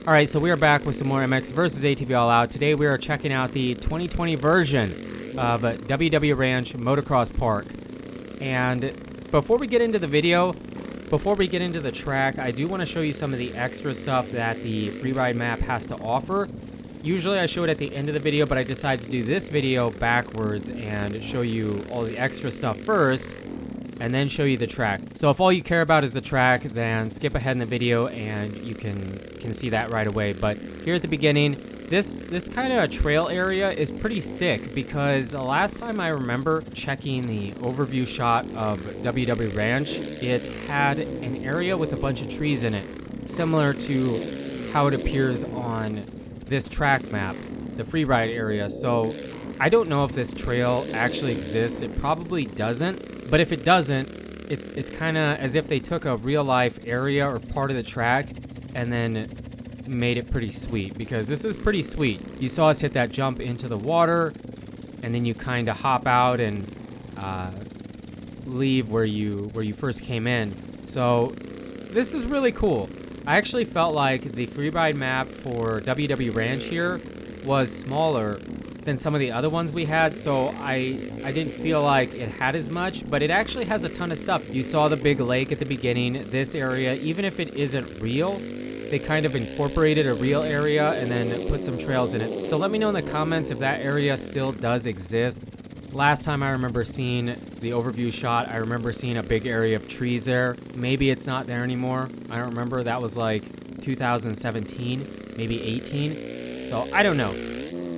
Alright, so we are back with some more MX versus ATV All Out. Today we are checking out the 2020 version of WW Ranch Motocross Park. And before we get into the video, before we get into the track, I do want to show you some of the extra stuff that the freeride map has to offer. Usually I show it at the end of the video, but I decided to do this video backwards and show you all the extra stuff first, and then show you the track. So if all you care about is the track, then skip ahead in the video and you can see that right away. But here at the beginning, this kind of trail area is pretty sick because the last time I remember checking the overview shot of WW Ranch, it had an area with a bunch of trees in it, similar to how it appears on this track map, the freeride area. So I don't know if this trail actually exists. It probably doesn't, but if it doesn't, it's kind of as if they took a real life area or part of the track and then made it pretty sweet, because this is pretty sweet. You saw us hit that jump into the water, and then you kind of hop out and leave where you first came in. So this is really cool. I actually felt like the freeride map for WW Ranch here was smaller than some of the other ones we had, so I didn't feel like it had as much, but it actually has a ton of stuff. You saw the big lake at the beginning. This area, even if it isn't real, they kind of incorporated a real area and then put some trails in it. So let me know in the comments if that area still does exist. Last time I remember seeing the overview shot, I remember seeing a big area of trees there. Maybe it's not there anymore. I don't remember. That was like 2017, maybe 18. So I don't know.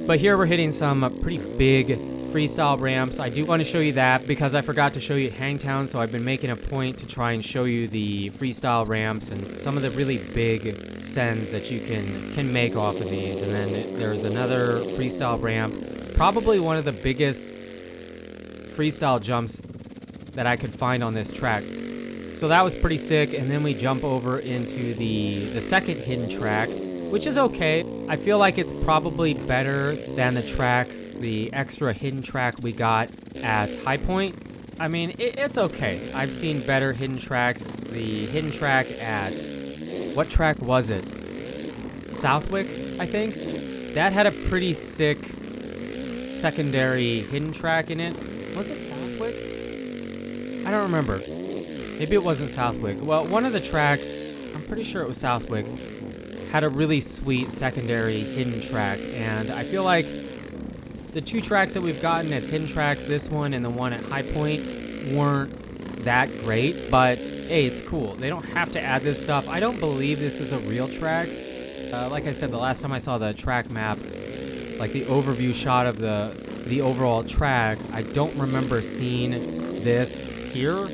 But here we're hitting some pretty big freestyle ramps. I do want to show you that because I forgot to show you Hangtown, so I've been making a point to try and show you the freestyle ramps and some of the really big sends that you can make off of these. And then there's another freestyle ramp, probably one of the biggest freestyle jumps that I could find on this track. So that was pretty sick. And then we jump over into the second hidden track, which is okay. I feel like it's probably better than the extra hidden track we got at High Point. I mean, it's okay. I've seen better hidden tracks. The hidden track at, what track was it? Southwick, I think? That had a pretty sick secondary hidden track in it. Was it Southwick? I don't remember. Maybe it wasn't Southwick. Well, one of the tracks, I'm pretty sure it was Southwick, had a really sweet secondary hidden track, and I feel like the two tracks that we've gotten as hidden tracks, this one and the one at High Point, weren't that great, but hey, it's cool. They don't have to add this stuff. I don't believe this is a real track. Like I said, the last time I saw the track map, like the overview shot of the overall track, I don't remember seeing this here,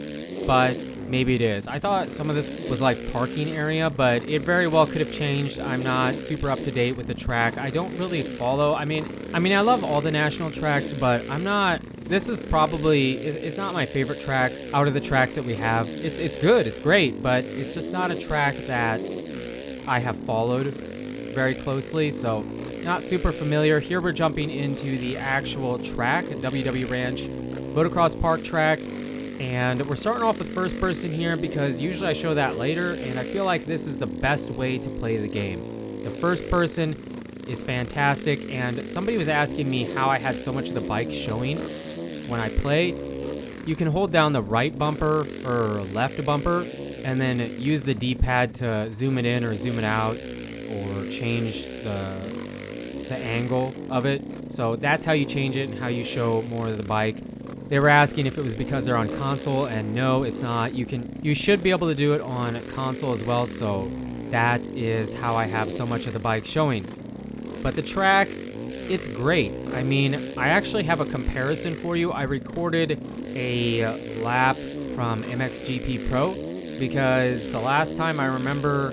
but maybe it is. I thought some of this was like parking area, but it very well could have changed. I'm not super up to date with the track. I don't really follow. I mean, I love all the national tracks, but I'm not. This is probably, it's not my favorite track out of the tracks that we have. It's good, it's great, but it's just not a track that I have followed very closely, so not super familiar. Here we're jumping into the actual track, WW Ranch Motocross Park track. And we're starting off with first person here because usually I show that later, and I feel like this is the best way to play the game. The first person is fantastic, and somebody was asking me how I had so much of the bike showing when I play. You can hold down the right bumper or left bumper and then use the D-pad to zoom it in or zoom it out or change the angle of it. So that's how you change it and how you show more of the bike. They were asking if it was because they're on console, and no, it's not. You should be able to do it on console as well, so that is how I have so much of the bike showing. But the track, it's great. I mean, I actually have a comparison for you. I recorded a lap from MXGP Pro because the last time I remember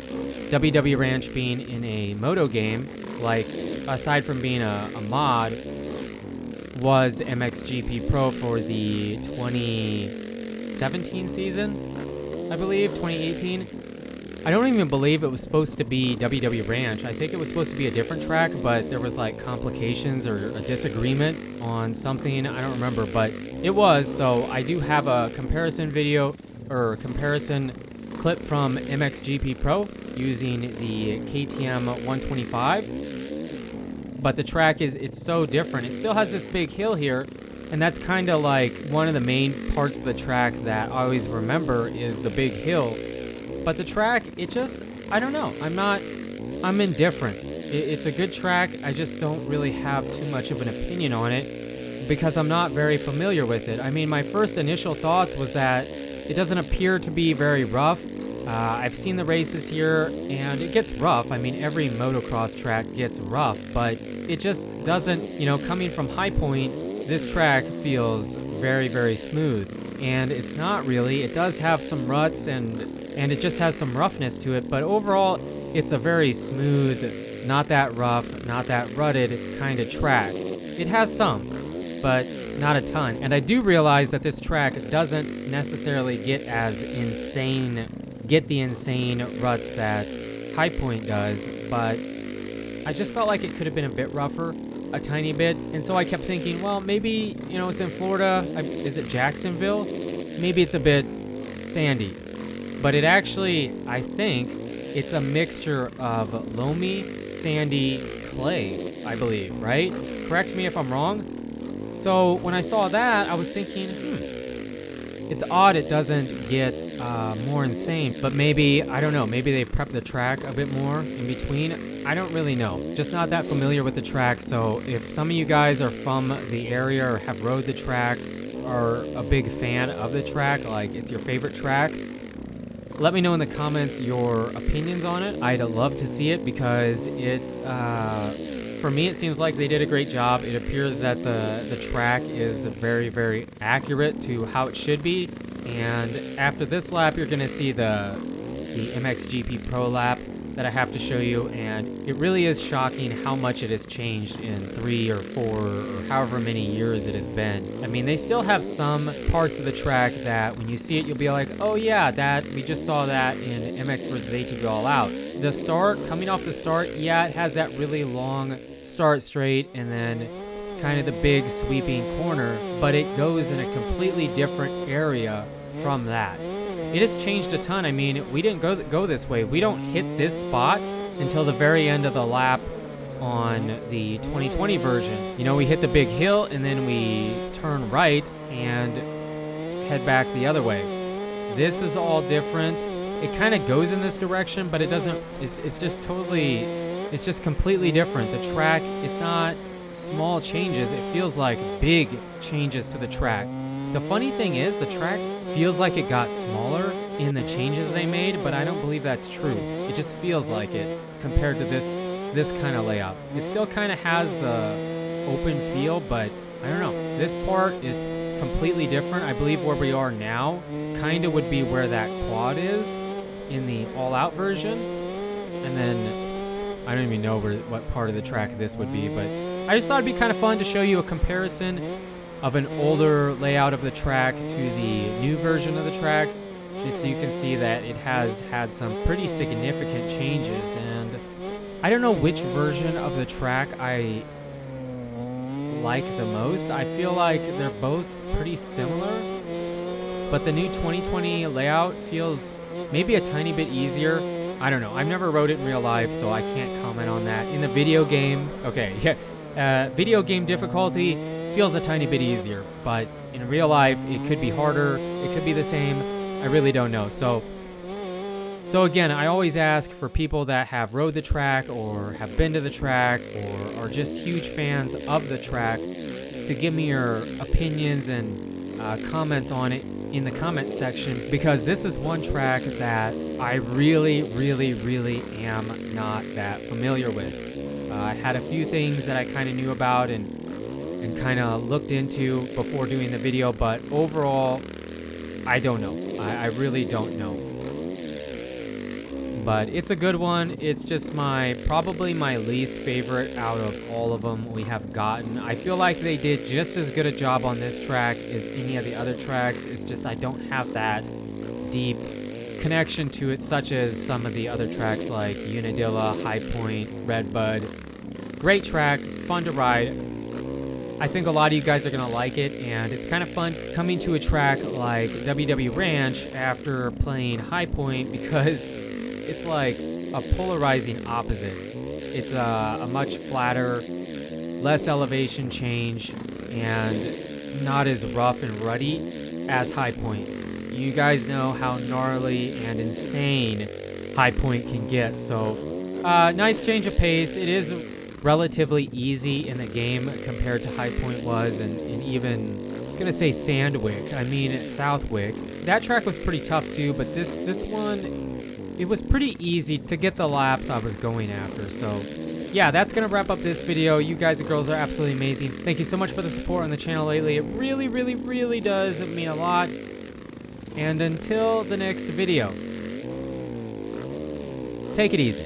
WW Ranch being in a moto game, like aside from being a mod, was MXGP Pro for the 2017 season, I believe, 2018. I don't even believe it was supposed to be WW Ranch. I think it was supposed to be a different track, but there was like complications or a disagreement on something. I don't remember, but it was. So I do have a comparison video or comparison clip from MXGP Pro using the KTM 125. But the track it's so different. It still has this big hill here, and that's kind of like one of the main parts of the track that I always remember is the big hill. But the track, it just, I don't know. I'm indifferent. It's a good track. I just don't really have too much of an opinion on it because I'm not very familiar with it. I mean, my first initial thoughts was that it doesn't appear to be very rough. I've seen the races here, and it gets rough. I mean, every motocross track gets rough, but it just doesn't, coming from High Point, this track feels very, very smooth. And it's not really. It does have some ruts, and it just has some roughness to it, but overall, it's a very smooth, not that rough, not that rutted kind of track. It has some, but not a ton. And I do realize that this track doesn't necessarily get the insane ruts that High Point does, but I just felt like it could have been a bit rougher, a tiny bit. And so I kept thinking, well, maybe, it's in Florida. Is it Jacksonville? Maybe it's a bit sandy. But it actually, I think, it's a mixture of loamy, sandy, clay, I believe, right? Correct me if I'm wrong. So when I saw that, I was thinking, it's odd it doesn't get more insane, but maybe, I don't know, maybe they prep the track a bit more in between. I don't really know. Just not that familiar with the track, so if some of you guys are from the area or have rode the track, or a big fan of the track, like it's your favorite track, let me know in the comments your opinions on it. I'd love to see it because for me, it seems like they did a great job. It appears that the track is very, very accurate to how it should be. And after this lap, you're going to see the MXGP Pro lap that I have to show you. And it really is shocking how much it has changed in 3 or 4 or however many years it has been. I mean, they still have some parts of the track that when you see it, you'll be like, oh yeah, we just saw that in MX versus ATV All Out. The start, coming off the start, yeah, it has that really long start straight and then kind of the big sweeping corner, but it goes in a completely different area from that. It has changed a ton. I mean, we didn't go this way. We don't hit this spot until the very end of the lap on the 2020 version. We hit the big hill and then we turn right and head back the other way. This is all different. It kind of goes in this direction, but it doesn't, it's just completely different. The track, it's not small changes. It feels like big changes to the track. The funny thing is, the track feels like it got smaller in the changes they made, but I don't believe that's true. It just feels like it compared to this kind of layout. It still kind of has the open feel, but I don't know. This part is completely different. I believe where we are now kind of would be where that quad is in the All Out version. And then I don't even know what part of the track this would be, but I just thought it'd be kind of fun to show you a comparison of an older layout of the track to the new version of the track, just so you can see that it has had some pretty significant changes. And I don't know which version of the track I like the most. I feel like they're both pretty similar, but the new 2020 layout feels maybe a tiny bit easier. I don't know. I've never rode it in real life, so I can't comment on that. In the video game, okay, yeah, video game difficulty feels a tiny bit easier, but in real life, it could be harder. It could be the same. I really don't know. So again, I always ask for people that have rode the track or have been to the track or are just huge fans of the track to give me your opinions and comments on it in the comment section, because this is one track that I really, really, really am not that familiar with. I had a few things that I kind of knew about and kind of looked into before doing the video, but overall, I don't know. I really don't know. But it's a good one. It's just probably my least favorite out of all of them we have gotten. I feel like they did just as good a job on this track as any of the other tracks. It's just I don't have that deep connection to it, such as some of the other tracks like Unadilla, High Point, Redbud. Great track, fun to ride. I think a lot of you guys are going to like it, and it's kind of fun coming to a track like WW Ranch after playing High Point because it's like a polarizing opposite. It's a much flatter, less elevation change, and not as rough and ruddy as High Point. You guys know how gnarly and insane High Point can get, so nice change of pace. It is relatively easy in the game compared to High Point was, and even, I was gonna say Sandwick, I mean Southwick. That track was pretty tough too, but this one, it was pretty easy to get the laps I was going after. So yeah, that's gonna wrap up this video. You guys and girls are absolutely amazing. Thank you so much for the support on the channel lately. It really, really, really does mean a lot. And until the next video, take it easy.